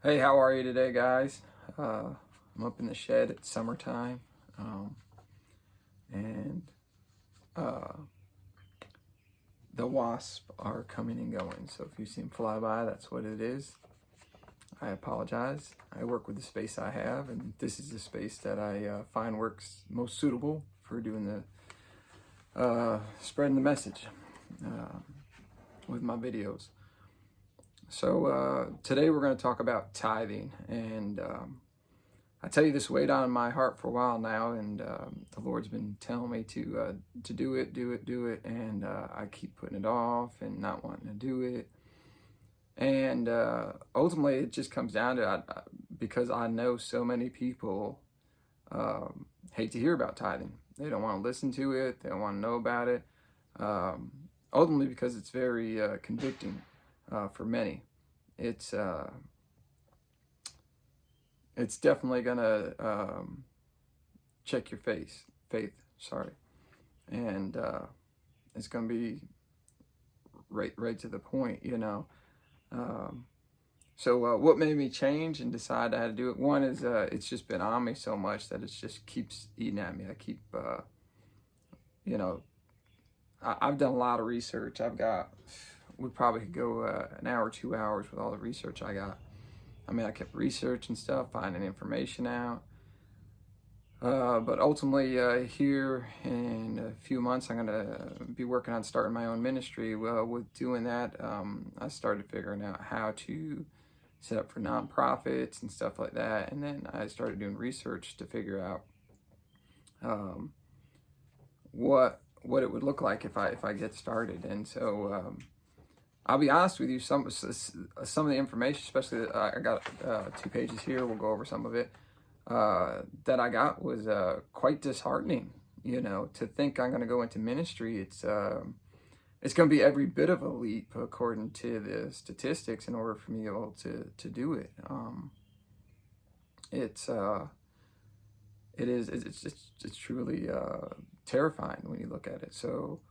Hey, how are you today, guys? I'm up in the shed. It's summertime, and uh, the wasps are coming and going. So if you see them fly by, that's what it is. I apologize. I work with the space I have, and this is the space that I find works most suitable for doing the spreading the message with my videos. So today we're going to talk about tithing, and I tell you, this weighed on my heart for a while now, and the Lord's been telling me to do it, and I keep putting it off and not wanting to do it. And ultimately, it just comes down to because I know so many people hate to hear about tithing. They don't want to listen to it. They don't want to know about it. Ultimately, because it's very convicting for many. It's definitely gonna check your faith. Sorry, and it's gonna be right to the point, you know. So what made me change and decide I had to do it? One is it's just been on me so much that it just keeps eating at me. I keep, you know, I've done a lot of research. We probably could go an hour, 2 hours with all the research I got. I mean, I kept researching stuff, finding information out. But ultimately, here in a few months, I'm going to be working on starting my own ministry. Well, with doing that, I started figuring out how to set up for nonprofits and stuff like that. And then I started doing research to figure out what it would look like if I get started. And so I'll be honest with you, some of the information, especially I got 2 pages here. We'll go over some of it. That I got was quite disheartening. You know, to think I'm going to go into ministry, it's going to be every bit of a leap according to the statistics in order for me to be able to do it. It's truly terrifying when you look at it. So,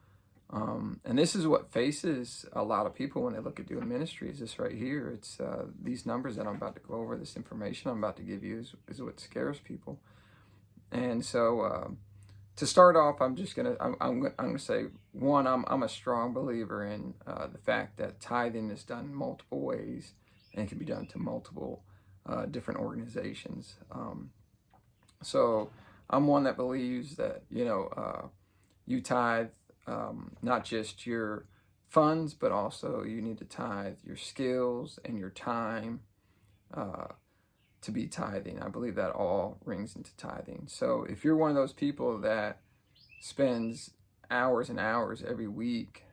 and this is what faces a lot of people when they look at doing ministry, is this right here. It's these numbers that I'm about to go over, this information I'm about to give you is what scares people. And so to start off, I'm gonna say, one, I'm a strong believer in the fact that tithing is done multiple ways and it can be done to multiple different organizations. So I'm one that believes that, you know, you tithe not just your funds, but also you need to tithe your skills and your time to be tithing. I believe that all rings into tithing. So if you're one of those people that spends hours and hours every week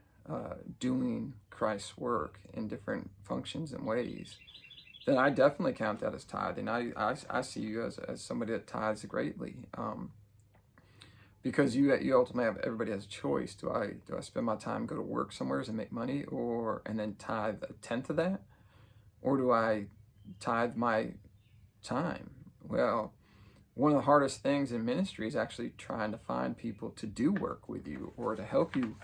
doing Christ's work in different functions and ways, then I definitely count that as tithing. I see you as somebody that tithes greatly. Because you ultimately have, everybody has a choice. Do I spend my time, go to work somewhere and make money, and then tithe 1/10 of that, or do I tithe my time? Well, one of the hardest things in ministry is actually trying to find people to do work with you or to help you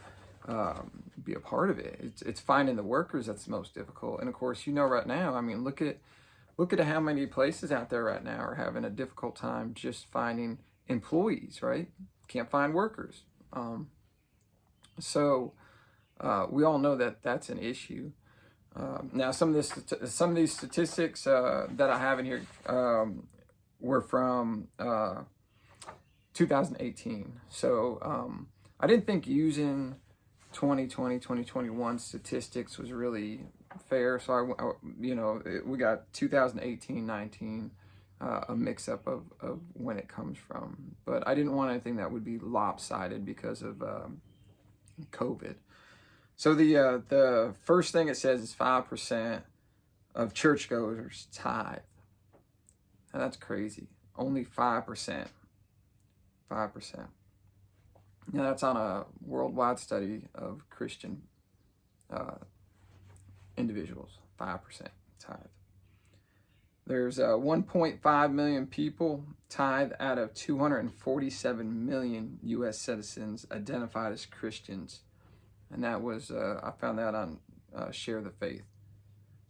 be a part of it. It's finding the workers that's the most difficult. And of course, you know, right now, I mean, look at how many places out there right now are having a difficult time just finding employees, right? Can't find workers. So we all know that that's an issue. Now, some of these statistics that I have in here were from 2018. So I didn't think using 2020, 2021 statistics was really fair. So we got 2018, 19. A mix-up of when it comes from. But I didn't want anything that would be lopsided because of COVID. So the first thing it says is 5% of churchgoers tithe. Now that's crazy. Only 5%. 5%. Now that's on a worldwide study of Christian individuals. 5% tithe. There's 1.5 million people tithe out of 247 million U.S. citizens identified as Christians. And that was, I found that on Share the Faith.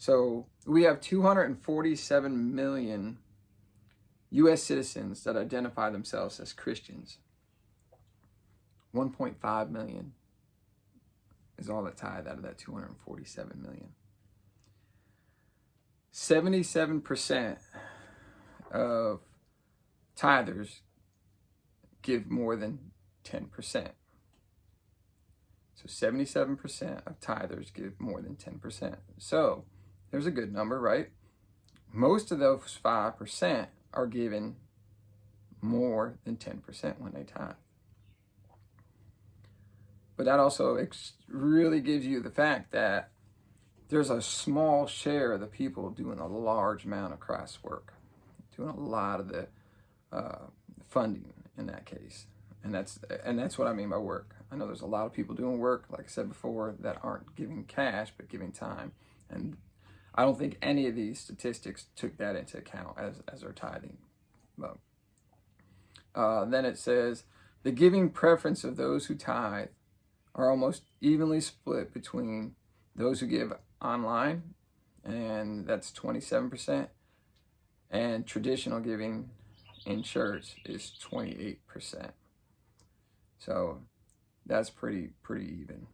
So we have 247 million U.S. citizens that identify themselves as Christians. 1.5 million is all that tithe out of that 247 million. 77% of tithers give more than 10%. So 77% of tithers give more than 10%. So there's a good number, right? Most of those 5% are given more than 10% when they tithe. But that also really gives you the fact that there's a small share of the people doing a large amount of Christ's work, doing a lot of the funding in that case. And that's what I mean by work. I know there's a lot of people doing work, like I said before, that aren't giving cash, but giving time. And I don't think any of these statistics took that into account as their tithing. But then it says, the giving preference of those who tithe are almost evenly split between those who give online, and that's 27%, and traditional giving in church is 28%. So that's pretty even.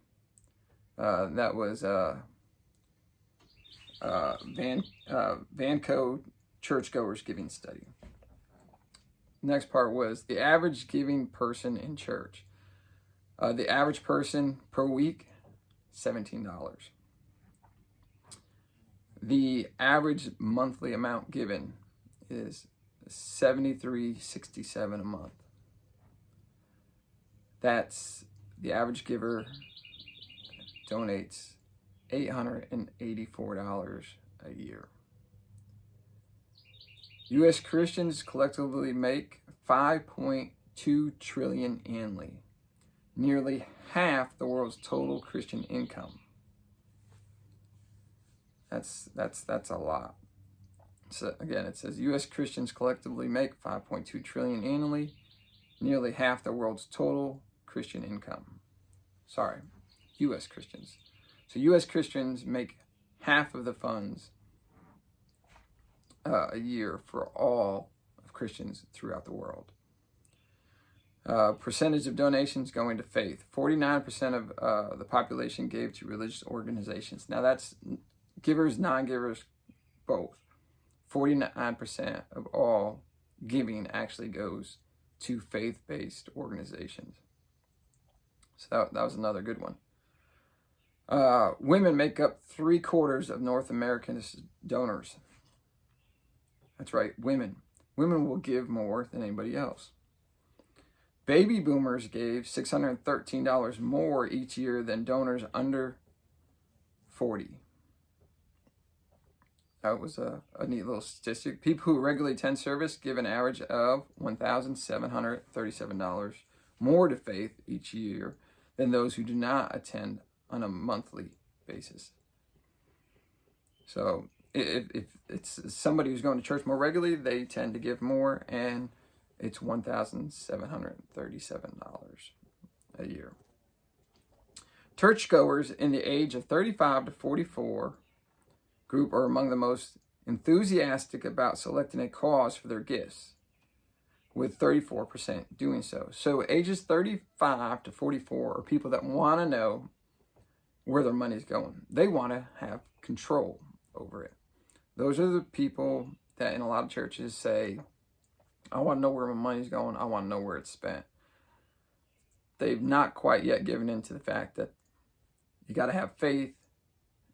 That was Vanco Churchgoers Giving Study. Next part was the average giving person in church. The average person per week, $17. The average monthly amount given is $73.67 a month. That's the average giver donates $884 a year. U.S. Christians collectively make $5.2 trillion annually, nearly half the world's total Christian income. That's a lot. So again, it says U.S. Christians collectively make $5.2 trillion annually, nearly half the world's total Christian income. Sorry, U.S. Christians. So U.S. Christians make half of the funds a year for all of Christians throughout the world. Percentage of donations going to faith. 49% of the population gave to religious organizations. Now that's givers, non-givers, both. 49% of all giving actually goes to faith-based organizations. So that was another good one. Women make up 3/4 of North America's donors. That's right, women. Women will give more than anybody else. Baby boomers gave $613 more each year than donors under 40. That was a neat little statistic. People who regularly attend service give an average of $1,737 more to faith each year than those who do not attend on a monthly basis. So if it's somebody who's going to church more regularly, they tend to give more, and it's $1,737 a year. Churchgoers in the age of 35 to 44 group are among the most enthusiastic about selecting a cause for their gifts, with 34% doing so. So ages 35 to 44 are people that want to know where their money's going. They want to have control over it. Those are the people that in a lot of churches say, I want to know where my money's going. I want to know where it's spent. They've not quite yet given in to the fact that you got to have faith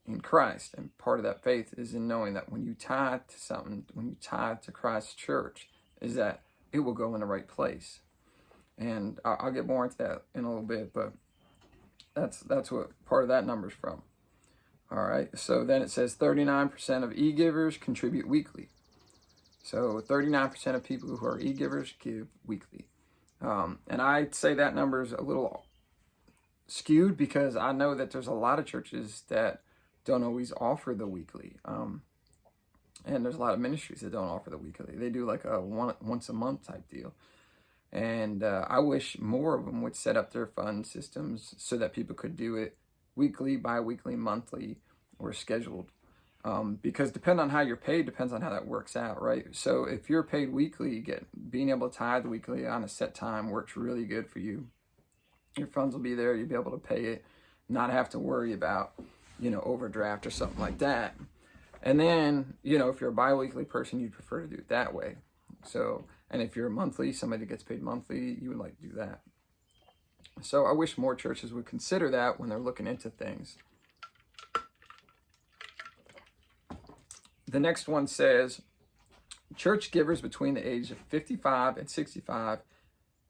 in Christ. And part of that faith is in knowing that when you tithe to something, when you tithe to Christ's church, is that it will go in the right place. And I'll get more into that in a little bit, but that's what part of that number's from. All right, so then it says 39% of e-givers contribute weekly. So 39% of people who are e-givers give weekly. And I'd say that number is a little skewed because I know that there's a lot of churches that don't always offer the weekly. And there's a lot of ministries that don't offer the weekly. They do like a once a month type deal. And I wish more of them would set up their fund systems so that people could do it weekly, bi-weekly, monthly, or scheduled. Because depending on how you're paid depends on how that works out, right? So if you're paid weekly, being able to tithe weekly on a set time works really good for you. Your funds will be there. You'll be able to pay it, not have to worry about, overdraft or something like that. And then, if you're a bi-weekly person, you'd prefer to do it that way. So, and if you're a monthly, somebody that gets paid monthly, you would like to do that. So I wish more churches would consider that when they're looking into things. The next one says, church givers between the age of 55 and 65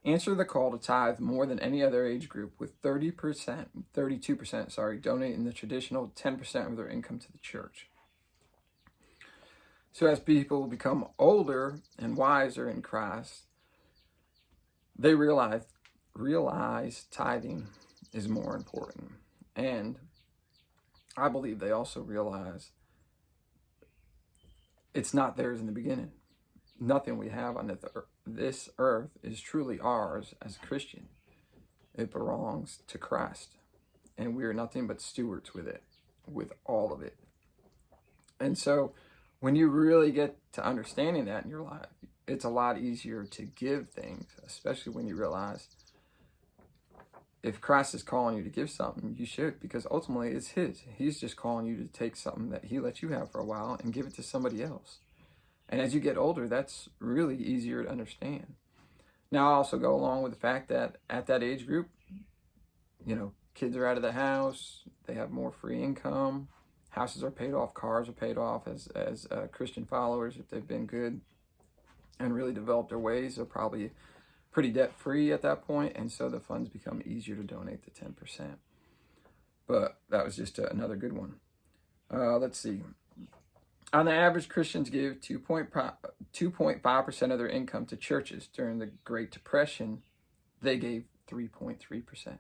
answer the call to tithe more than any other age group, with 32%, donating the traditional 10% of their income to the church. So as people become older and wiser in Christ, they realize tithing is more important. And I believe they also realize it's not theirs in the beginning. Nothing we have on this earth is truly ours as a Christian. It belongs to Christ. And we are nothing but stewards with it, with all of it. And so when you really get to understanding that in your life, it's a lot easier to give things, especially when you realize if Christ is calling you to give something, you should, because ultimately it's his. He's just calling you to take something that he let you have for a while and give it to somebody else. And as you get older, that's really easier to understand. Now, I also go along with the fact that at that age group, kids are out of the house, they have more free income, houses are paid off, cars are paid off as Christian followers. If they've been good and really developed their ways, they're probably pretty debt-free at that point, and so the funds become easier to donate the 10%. But that was just another good one. Let's see. On the average, Christians give 2.5% of their income to churches. During the Great Depression, they gave 3.3%.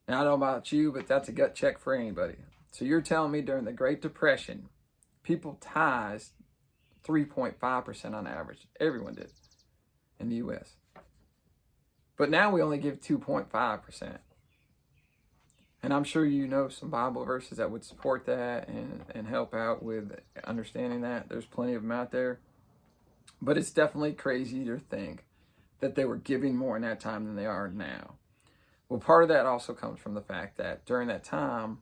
Now, I don't know about you, but that's a gut check for anybody. So you're telling me during the Great Depression, people tithed 3.5% on average. Everyone did in the U.S. But now we only give 2.5%. And I'm sure you know some Bible verses that would support that and help out with understanding that. There's plenty of them out there. But it's definitely crazy to think that they were giving more in that time than they are now. Well, part of that also comes from the fact that during that time,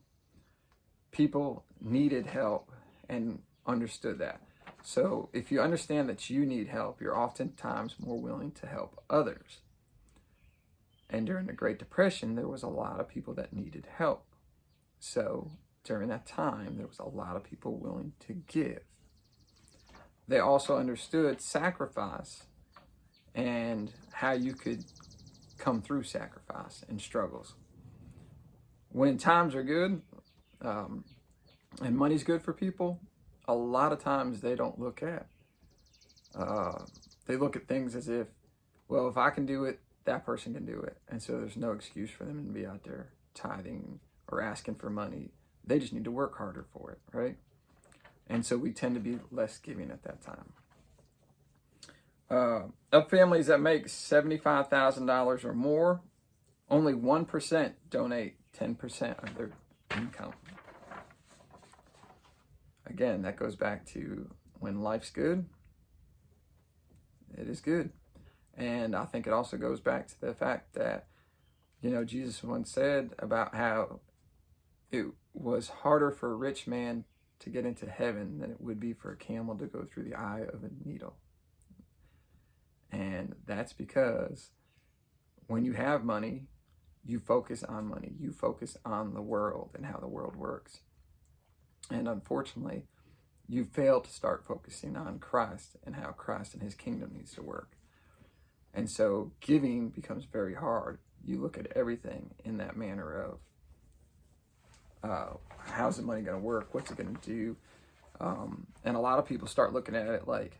people needed help and understood that. So if you understand that you need help, you're oftentimes more willing to help others. And during the Great Depression, there was a lot of people that needed help. So during that time, there was a lot of people willing to give. They also understood sacrifice and how you could come through sacrifice and struggles. When times are good and money's good for people, a lot of times they don't look at. They look at things as if, well, if I can do it, that person can do it. And so there's no excuse for them to be out there tithing or asking for money. They just need to work harder for it, right? And so we tend to be less giving at that time. Of families that make $75,000 or more, only 1% donate 10% of their income. Again, that goes back to when life's good, it is good. And I think it also goes back to the fact that, Jesus once said about how it was harder for a rich man to get into heaven than it would be for a camel to go through the eye of a needle. And that's because when you have money, you focus on money. You focus on the world and how the world works. And unfortunately, you fail to start focusing on Christ and how Christ and his kingdom needs to work. And so giving becomes very hard. You look at everything in that manner of how's the money going to work? What's it going to do? And a lot of people start looking at it like,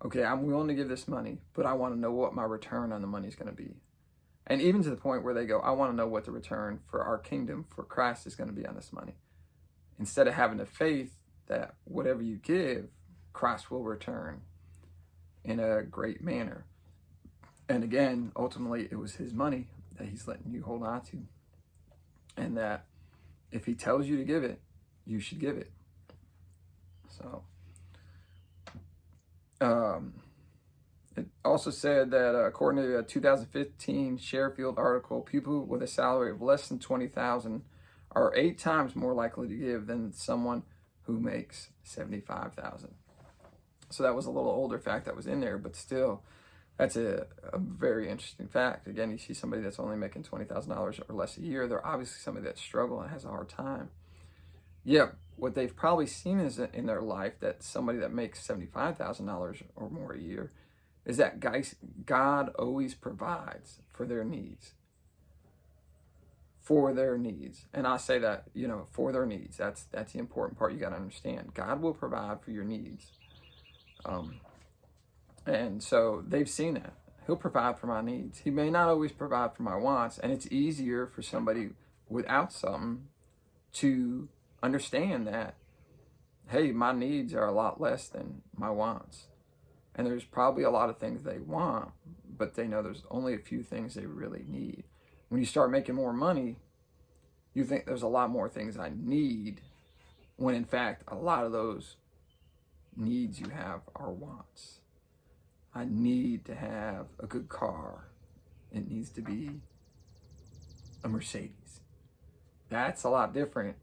okay, I'm willing to give this money, but I want to know what my return on the money is going to be. And even to the point where they go, I want to know what the return for our kingdom, for Christ, is going to be on this money. Instead of having the faith that whatever you give, Christ will return in a great manner. And again, ultimately, it was his money that he's letting you hold on to. And that if he tells you to give it, you should give it. So, it also said that according to a 2015 Sheffield article, people with a salary of less than $20,000 are 8 times more likely to give than someone who makes $75,000. So that was a little older fact that was in there, but still, that's a very interesting fact. Again, you see somebody that's only making $20,000 or less a year, they're obviously somebody that's struggling and has a hard time. Yeah, what they've probably seen is in their life that somebody that makes $75,000 or more a year is that God always provides for their needs. For their needs. And I say that, for their needs. That's the important part you got to understand. God will provide for your needs. And so they've seen that. He'll provide for my needs. He may not always provide for my wants. And it's easier for somebody without something to understand that, hey, my needs are a lot less than my wants. And there's probably a lot of things they want, but they know there's only a few things they really need. When you start making more money, you think there's a lot more things I need, when in fact, a lot of those needs you have are wants. I need to have a good car. It needs to be a Mercedes. That's a lot different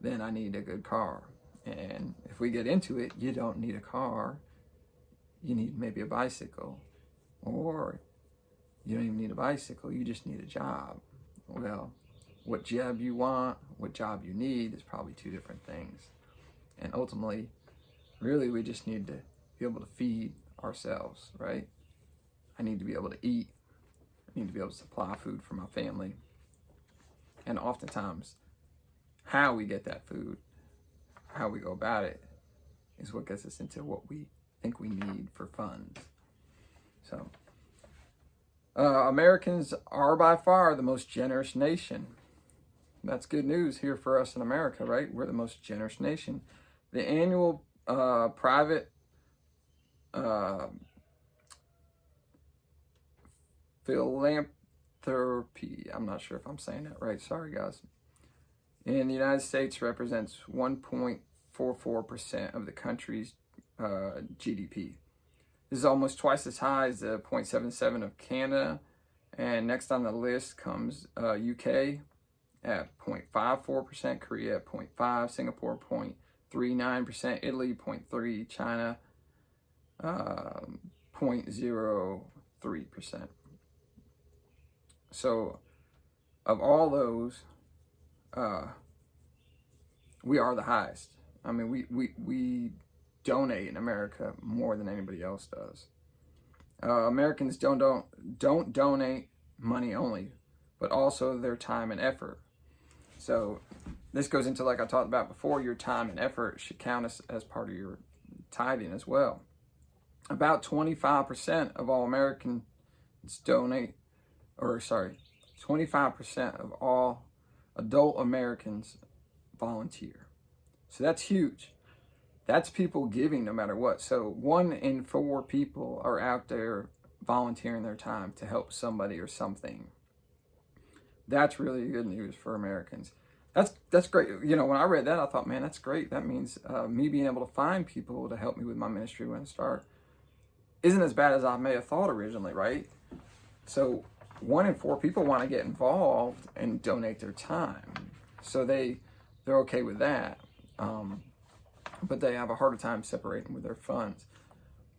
than I need a good car. And if we get into it, you don't need a car. You need maybe a bicycle, or you don't even need a bicycle, you just need a job. Well, what job you want, what job you need is probably two different things. And ultimately, really, we just need to be able to feed ourselves, right? I need to be able to eat. I need to be able to supply food for my family. And oftentimes, how we get that food, how we go about it, is what gets us into what we think we need for funds. So, Americans are by far the most generous nation. That's good news here for us in America, right? We're the most generous nation. The annual private philanthropy, I'm not sure if I'm saying that right, sorry guys, in the United States represents 1.44% of the country's GDP. This is almost twice as high as the 0.77 of Canada. And next on the list comes UK at 0.54%, Korea at 0.5%, Singapore 0.39%, Italy 0.3%, China 0.03%. So of all those, we are the highest. I mean, we donate in America more than anybody else does. Americans don't donate money only, but also their time and effort. So this goes into, like I talked about before, your time and effort should count as part of your tithing as well. About 25% of all Americans 25% of all adult Americans volunteer. So that's huge. That's people giving no matter what. So 1 in 4 people are out there volunteering their time to help somebody or something. That's really good news for Americans. That's great. When I read that, I thought, man, that's great. That means me being able to find people to help me with my ministry when I start isn't as bad as I may have thought originally, right? So 1 in 4 people want to get involved and donate their time. So they're okay with that. But they have a harder time separating with their funds.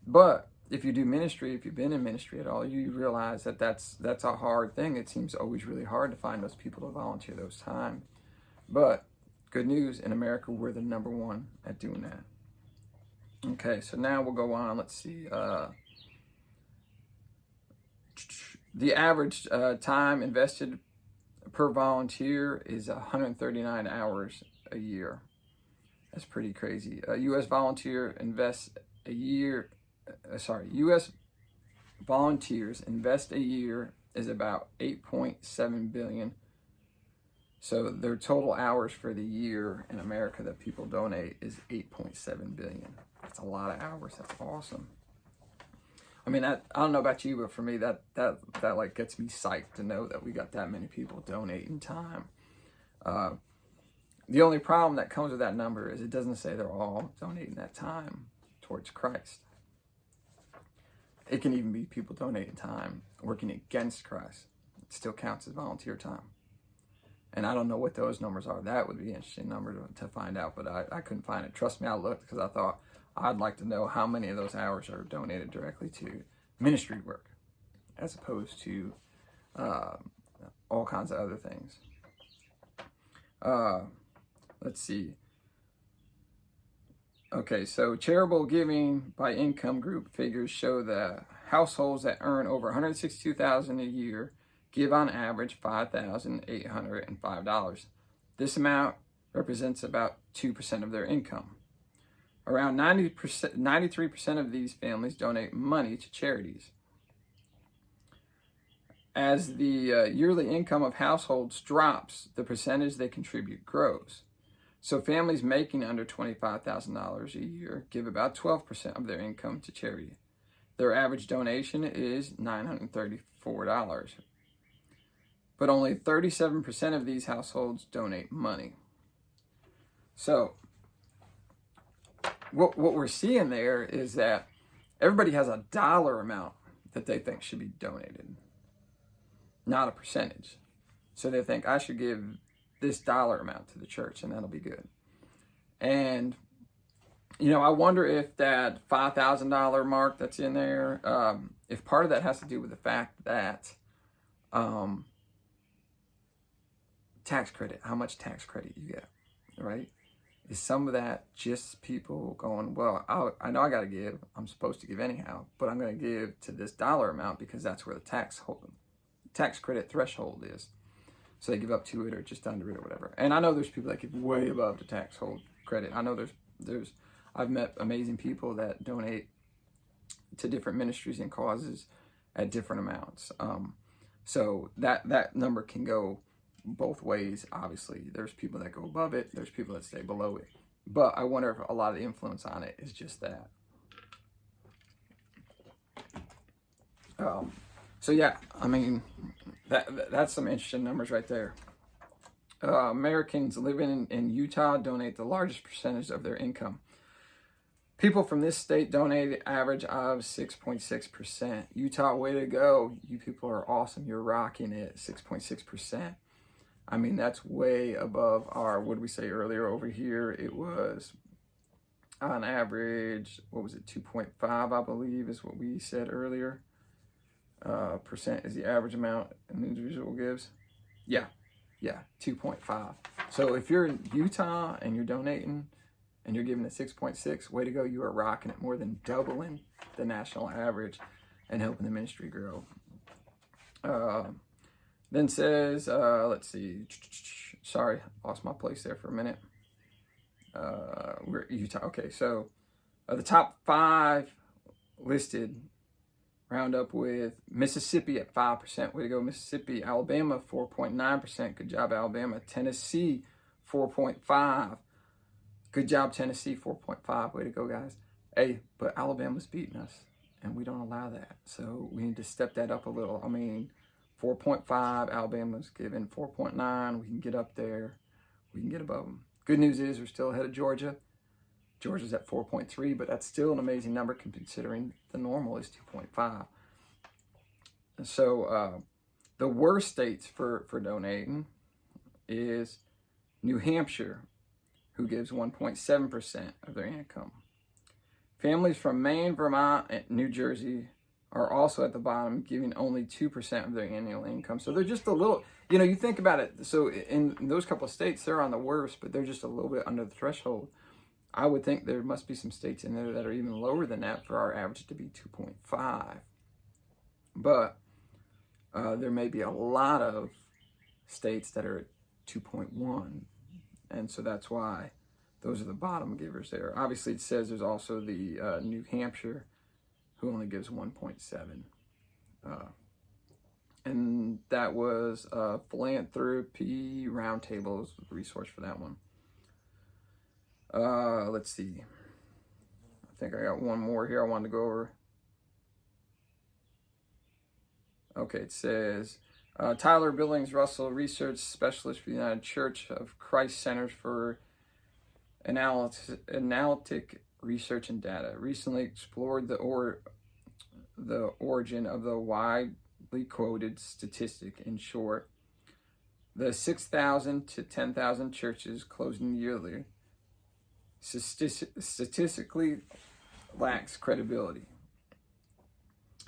But if you do ministry, if you've been in ministry at all, you realize that that's a hard thing. It seems always really hard to find those people to volunteer those time. But good news, in America, we're the number 1 at doing that. Okay, so now we'll go on. Let's see. The average time invested per volunteer is 139 hours a year. That's pretty crazy. U.S. volunteers invest a year is about 8.7 billion. So their total hours for the year in America that people donate is 8.7 billion. That's a lot of hours. That's awesome. I mean, I don't know about you, but for me, that like gets me psyched to know that we got that many people donating time. The only problem that comes with that number is it doesn't say they're all donating that time towards Christ. It can even be people donating time working against Christ. It still counts as volunteer time. And I don't know what those numbers are. That would be an interesting number to find out, but I couldn't find it. Trust me, I looked because I thought I'd like to know how many of those hours are donated directly to ministry work as opposed to all kinds of other things. Let's see. Okay, so charitable giving by income group figures show that households that earn over $162,000 a year give on average $5,805. This amount represents about 2% of their income. Around 93% of these families donate money to charities. As the yearly income of households drops, the percentage they contribute grows. So families making under $25,000 a year give about 12% of their income to charity. Their average donation is $934. But only 37% of these households donate money. So what we're seeing there is that everybody has a dollar amount that they think should be donated, not a percentage. So they think I should give this dollar amount to the church and that'll be good. And, I wonder if that $5,000 mark that's in there, if part of that has to do with the fact that tax credit, how much tax credit you get, right? Is some of that just people going, well, I know I got to give, I'm supposed to give anyhow, but I'm going to give to this dollar amount because that's where the tax credit threshold is. So they give up to it or just under it or whatever. And I know there's people that give way above the tax hold credit. I know I've met amazing people that donate to different ministries and causes at different amounts. So that number can go both ways. Obviously, there's people that go above it. There's people that stay below it. But I wonder if a lot of the influence on it is just that. So yeah, I mean, that's some interesting numbers right there. Americans living in Utah donate the largest percentage of their income. People from this state donate an average of 6.6%. Utah, way to go. You people are awesome. You're rocking it, 6.6%. I mean, that's way above our, what did we say earlier over here? It was on average, 2.5, I believe is what we said earlier. Percent is the average amount an individual gives. Yeah, 2.5. So if you're in Utah and you're donating and you're giving a 6.6, way to go. You are rocking it, more than doubling the national average and helping the ministry grow. Then says, let's see, sorry, lost my place there for a minute. We're Utah. Okay, so the top 5 listed round up with Mississippi at 5%. Way to go, Mississippi. Alabama, 4.9%. Good job, Alabama. Tennessee, 4.5%. Good job, Tennessee, 4.5%. Way to go, guys. Hey, but Alabama's beating us, and we don't allow that. So we need to step that up a little. I mean, 4.5%. Alabama's giving 4.9%. We can get up there. We can get above them. Good news is we're still ahead of Georgia. Georgia's at 4.3%, but that's still an amazing number considering the normal is 2.5%. So the worst states for donating is New Hampshire, who gives 1.7% of their income. Families from Maine, Vermont, and New Jersey are also at the bottom, giving only 2% of their annual income. So they're just a little, you think about it. So in those couple of states, they're on the worst, but they're just a little bit under the threshold. I would think there must be some states in there that are even lower than that for our average to be 2.5. But there may be a lot of states that are at 2.1. And so that's why those are the bottom givers there. Obviously, it says there's also the New Hampshire, who only gives 1.7. And that was Philanthropy Roundtable's resource for that one. Let's see. I think I got one more here I wanted to go over. Okay, it says Tyler Billings Russell, research specialist for the United Church of Christ Centers for Analytic Research and Data, recently explored the origin of the widely quoted statistic. In short, the 6,000 to 10,000 churches closing yearly statistically lacks credibility.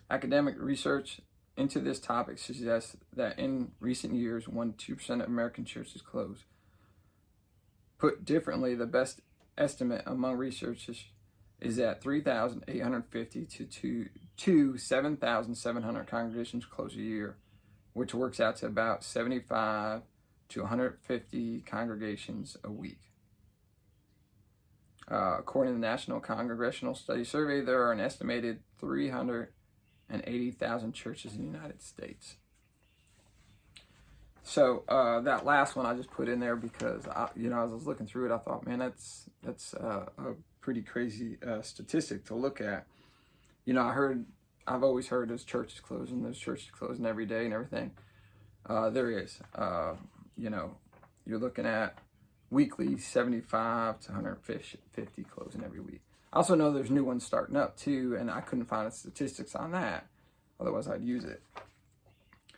Academic research into this topic suggests that in recent years, 1 to 2% of American churches close. Put differently, the best estimate among researchers is that 3,850 to 7,700 congregations close a year, which works out to about 75 to 150 congregations a week. According to the National Congregational Study Survey, there are an estimated 380,000 churches in the United States. So that last one I just put in there because as I was looking through it, I thought, man, that's a pretty crazy statistic to look at. I've always heard there's churches closing every day and everything. There is. You're looking at weekly 75 to 150 closing every week. I also know there's new ones starting up too, and I couldn't find the statistics on that. Otherwise, I'd use it.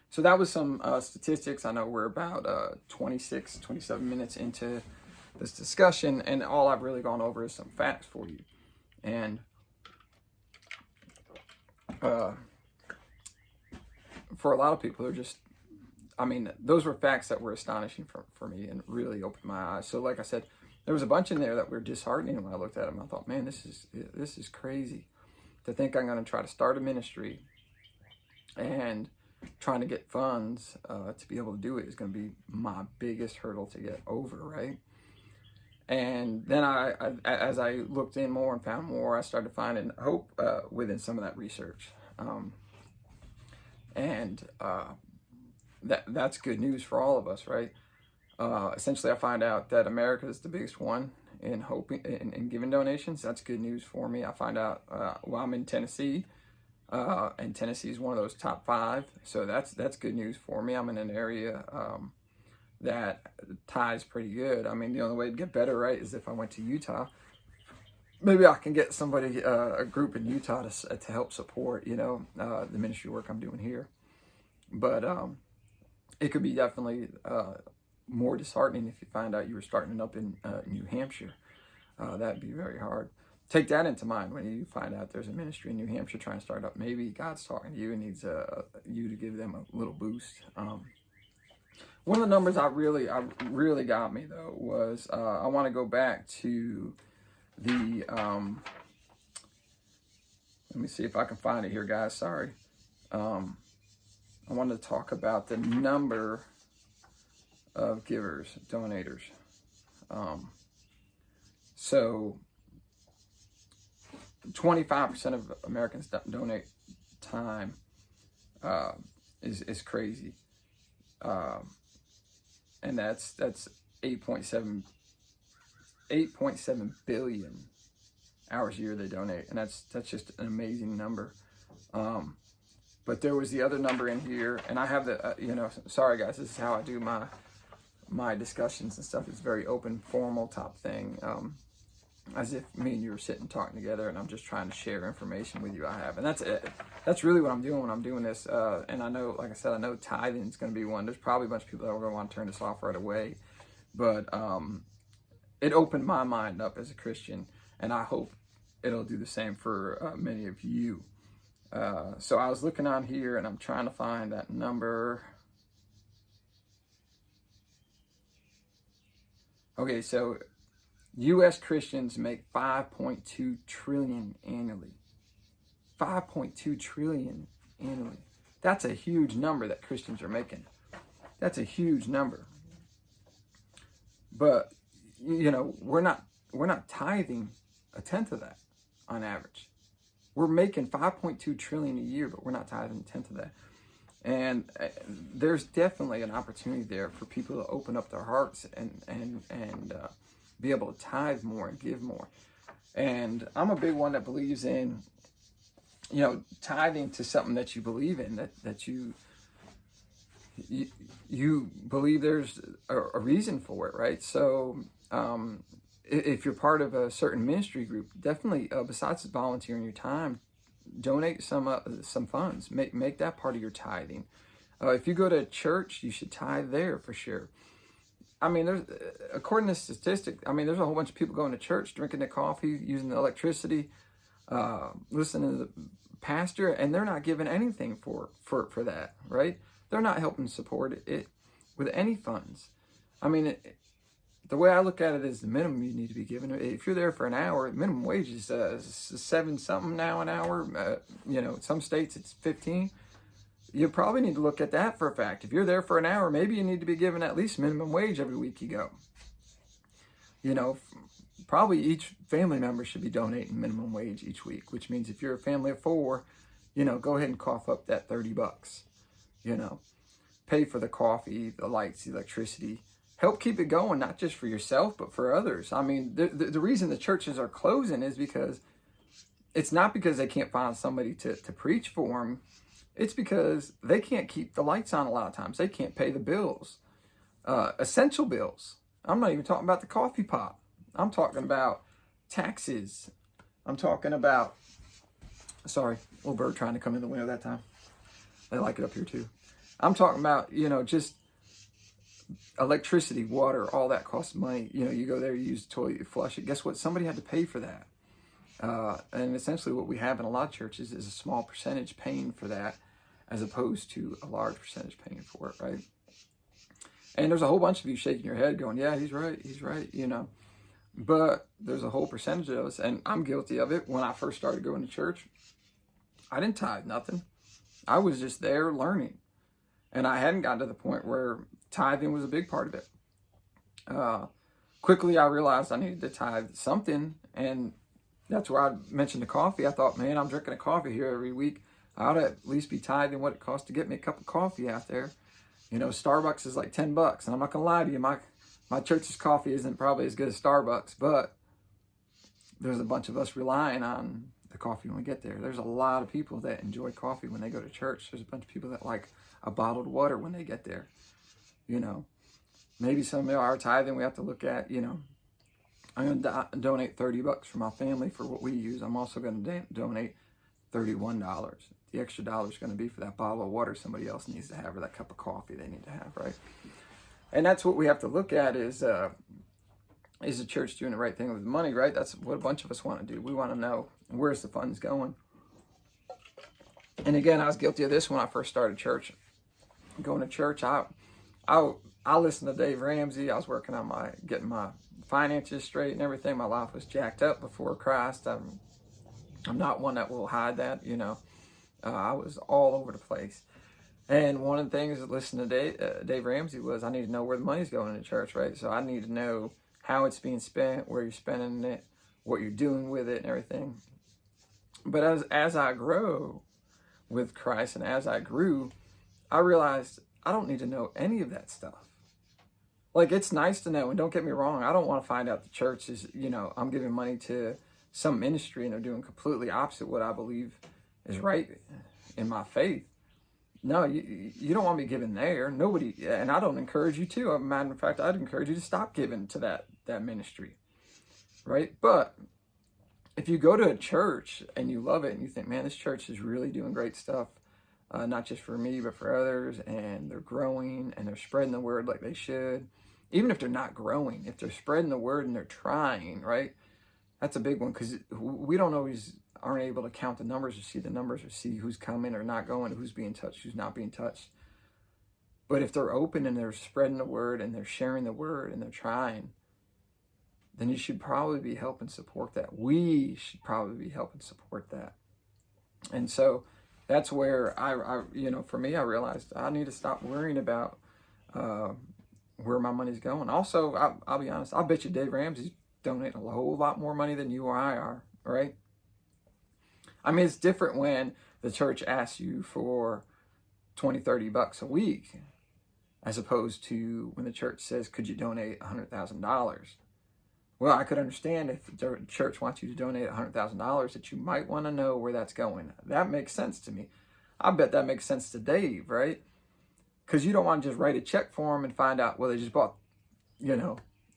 So that was some statistics. I know we're about 27 minutes into this discussion, and all I've really gone over is some facts for you. And for a lot of people, those were facts that were astonishing for me and really opened my eyes. So like I said, there was a bunch in there that were disheartening. When I looked at them, I thought, man, this is crazy to think I'm going to try to start a ministry and trying to get funds to be able to do it is going to be my biggest hurdle to get over, right? And then as I looked in more and found more, I started finding hope within some of that research. That's good news for all of us, right? Essentially, I find out that America is the biggest one in giving donations. That's good news for me. I find out I'm in Tennessee, and Tennessee is one of those top 5. So that's good news for me. I'm in an area that ties pretty good. The only way to get better, right, is if I went to Utah. Maybe I can get somebody, a group in Utah to help support, the ministry work I'm doing here. But it could be definitely more disheartening if you find out you were starting up in New Hampshire. That'd be very hard. Take that into mind when you find out there's a ministry in New Hampshire trying to start up. Maybe God's talking to you and needs you to give them a little boost. One of the numbers I really got me though was I want to go back to the let me see if I can find it here, guys. Sorry. I wanted to talk about the number of givers, donators. So 25% of Americans donate time is crazy. And that's 8.7 billion hours a year they donate, and that's just an amazing number. But there was the other number in here, and I have the sorry guys, this is how I do my discussions and stuff. It's very open, formal type thing, as if me and you were sitting talking together, and I'm just trying to share information with you. And that's really what I'm doing when I'm doing this. And I know, like I said, I know tithing is going to be one. There's probably a bunch of people that are going to want to turn this off right away, but it opened my mind up as a Christian, and I hope it'll do the same for many of you. So I was looking on here, and I'm trying to find that number. Okay, so U.S. Christians make $5.2 trillion annually. $5.2 trillion annually. That's a huge number that Christians are making. That's a huge number. But we're not tithing a tenth of that on average. We're making $5.2 trillion a year, but we're not tithing a tenth of that. And there's definitely an opportunity there for people to open up their hearts and be able to tithe more and give more. And I'm a big one that believes in, tithing to something that you believe in, that you you believe there's a reason for it, right? So if you're part of a certain ministry group, definitely besides volunteering your time, donate some funds. Make that part of your tithing. If you go to church, you should tithe there for sure. I mean, there's according to statistics, I mean, there's a whole bunch of people going to church, drinking the coffee, using the electricity, listening to the pastor, and they're not giving anything for that, right? They're not helping support it with any funds. I mean, the way I look at it is the minimum you need to be given. If you're there for an hour, minimum wage is 7 something now an hour. Some states it's 15. You probably need to look at that for a fact. If you're there for an hour, maybe you need to be given at least minimum wage every week you go. Probably each family member should be donating minimum wage each week, which means if you're a family of 4, go ahead and cough up that $30. Pay for the coffee, the lights, the electricity. Help keep it going, not just for yourself, but for others. I mean, the reason the churches are closing is because it's not because they can't find somebody to preach for them. It's because they can't keep the lights on a lot of times. They can't pay the bills, essential bills. I'm not even talking about the coffee pot. I'm talking about taxes. I'm talking about, sorry, little bird trying to come in the window that time. They like it up here too. I'm talking about, just electricity, water, all that costs money. You go there, you use the toilet, you flush it. Guess what? Somebody had to pay for that. And essentially what we have in a lot of churches is a small percentage paying for that as opposed to a large percentage paying for it, right? And there's a whole bunch of you shaking your head going, yeah, he's right, But there's a whole percentage of us, and I'm guilty of it. When I first started going to church, I didn't tithe nothing. I was just there learning. And I hadn't gotten to the point where tithing was a big part of it. Quickly, I realized I needed to tithe something, and that's where I mentioned the coffee. I thought, man, I'm drinking a coffee here every week. I ought to at least be tithing what it costs to get me a cup of coffee out there. Starbucks is like $10, and I'm not gonna lie to you, my church's coffee isn't probably as good as Starbucks, but there's a bunch of us relying on the coffee when we get there. There's a lot of people that enjoy coffee when they go to church. There's a bunch of people that like a bottled water when they get there. Maybe some of our tithing we have to look at, I'm going to donate $30 for my family for what we use. I'm also going to donate $31. The extra dollar is going to be for that bottle of water somebody else needs to have, or that cup of coffee they need to have, right? And that's what we have to look at is the church doing the right thing with the money, right? That's what a bunch of us want to do. We want to know where's the funds going. And again, I was guilty of this when I first started church. Going to church, I listened to Dave Ramsey. I was working on getting my finances straight and everything. My life was jacked up before Christ. I'm not one that will hide that, I was all over the place. And one of the things that listening to Dave Ramsey was I need to know where the money's going in the church, right? So I need to know how it's being spent, where you're spending it, what you're doing with it and everything. But as I grow with Christ and as I grew, I realized I don't need to know any of that stuff. Like, it's nice to know, and don't get me wrong, I don't want to find out the church is, I'm giving money to some ministry and they're doing completely opposite what I believe is right in my faith. No, you don't want me giving there. Nobody, and I don't encourage you to. As a matter of fact, I'd encourage you to stop giving to that ministry, right? But if you go to a church and you love it and you think, man, this church is really doing great stuff, not just for me, but for others, and they're growing and they're spreading the word like they should, even if they're not growing, if they're spreading the word and they're trying, right? That's a big one, because we don't always aren't able to count the numbers or see the numbers or see who's coming or not going, who's being touched, who's not being touched. But if they're open and they're spreading the word and they're sharing the word and they're trying, then you should probably be helping support that. We should probably be helping support that. And so that's where I for me, I realized I need to stop worrying about where my money's going. Also, I'll be honest, I bet you Dave Ramsey's donating a whole lot more money than you or I are, right? I mean, it's different when the church asks you for $20-$30 a week, as opposed to when the church says, could you donate $100,000? Well, I could understand if the church wants you to donate $100,000 that you might want to know where that's going. That makes sense to me. I bet that makes sense to Dave, right? Because you don't want to just write a check for them and find out, well, they just bought,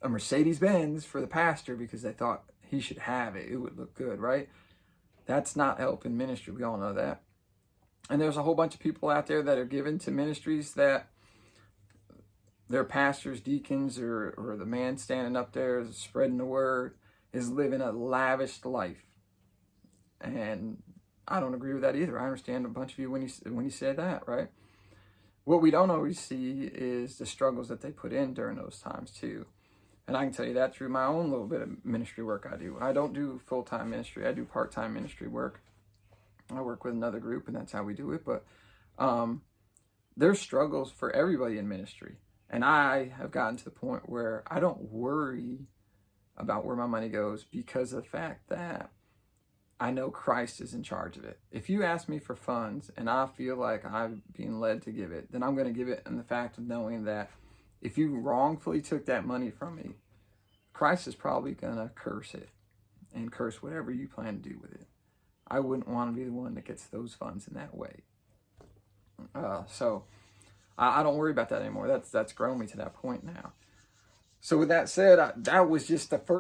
a Mercedes-Benz for the pastor because they thought he should have it. It would look good, right? That's not helping ministry. We all know that. And there's a whole bunch of people out there that are given to ministries that their pastors, deacons, or the man standing up there spreading the word is living a lavish life. And I don't agree with that either. I understand a bunch of you when you say that, right? What we don't always see is the struggles that they put in during those times too. And I can tell you that through my own little bit of ministry work I do. I don't do full-time ministry. I do part-time ministry work. I work with another group, and that's how we do it. But there's struggles for everybody in ministry. And I have gotten to the point where I don't worry about where my money goes because of the fact that I know Christ is in charge of it. If you ask me for funds and I feel like I'm being led to give it, then I'm going to give it in the fact of knowing that if you wrongfully took that money from me, Christ is probably going to curse it and curse whatever you plan to do with it. I wouldn't want to be the one that gets those funds in that way. So I don't worry about that anymore. That's grown me to that point now. So with that said, that was just the first